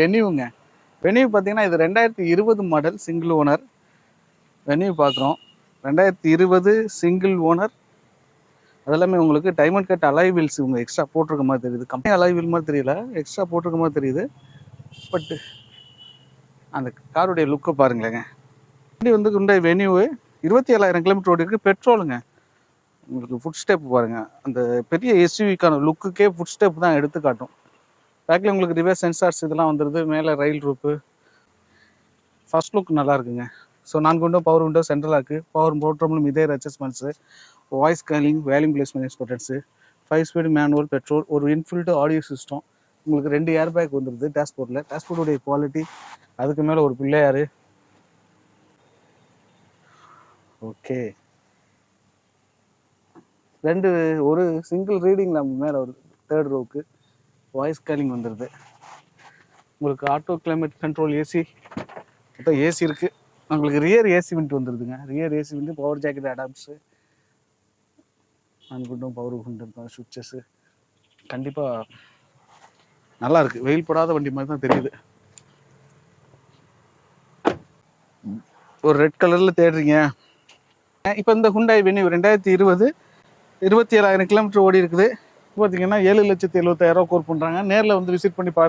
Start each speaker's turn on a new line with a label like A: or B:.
A: வென்யூங்க. Venue பார்த்தீங்கன்னா இது 2020 model single owner venue பார்க்குறோம். 2020 சிங்கிள் ஓனர். அதெல்லாமே உங்களுக்கு டைமண்ட் கட் அலாய் வீல்ஸ் இவங்க எக்ஸ்ட்ரா போட்டிருக்க மாதிரி தெரியுது. கம்பெனி அலாய் வீல் மாதிரி தெரியல, எக்ஸ்ட்ரா போட்டிருக்க மாதிரி தெரியுது. பட் அந்த காருடைய லுக்கை பாருங்களேங்க. வண்டி வந்து ஹுண்டாய் வென்யூ 27,000 கிலோமீட்டர் ஓடி இருக்கு. பெட்ரோலுங்க. உங்களுக்கு ஃபுட் ஸ்டெப் பாருங்க. அந்த பெரிய எஸ்யூவிக்கான லுக்குக்கே ஃபுட் ஸ்டெப் தான் எடுத்து காட்டும். பேக்கில் உங்களுக்கு ரிவர்ஸ் சென்சார்ஸ் இதெல்லாம் வந்துடுது. மேலே ரயில் ரூப்பு. ஃபர்ஸ்ட் லுக் நல்லா இருக்குங்க. So 4 window, power window, central lock, power போட்ரம்லும் இதே adjustments, voice calling, volume placement இன்ஸ்பெக்டன்ஸு, 5 ஸ்பீடு மேனுவல் பெட்ரோல், ஒரு இன்ஃபில்டு ஆடியோ சிஸ்டம், உங்களுக்கு 2 ஏர் பேக் வந்துடுது டேஷ்போர்டில். டேஷ்போர்டுடைய குவாலிட்டி அதுக்கு மேலே ஒரு பிள்ளையாரு. ஓகே, ஒரு சிங்கிள் ரீடிங் நம்ம மேலே ஒரு தேர்ட் ரோவுக்கு வாய்ஸ் காலிங் வந்துடுது. உங்களுக்கு ஆட்டோ கிளைமேட் கண்ட்ரோல் ஏசி, மொத்தம் ஏசி இருக்குது. உங்களுக்கு ரியர் ஏசி விண்ட் வந்துடுதுங்க. Rear AC vent, power jacket adapts, அன்குண்டும் பவர் குண்டும் சுவிட்சஸ்ஸு. கண்டிப்பாக நல்லா இருக்குது. வெயில் போடாத வண்டி மாதிரி தான் தெரியுது. ஒரு ரெட் கலரில் தேடுறீங்க. இப்போ இந்த ஹுண்டாய் வென்யூ 2020 27,000 கிலோமீட்டர் ஓடி இருக்குது. பார்த்தீங்கன்னா 7,70,75,000 கோர் பண்ணுறாங்க. நேரில் வந்து விசிட் பண்ணி பாருங்க.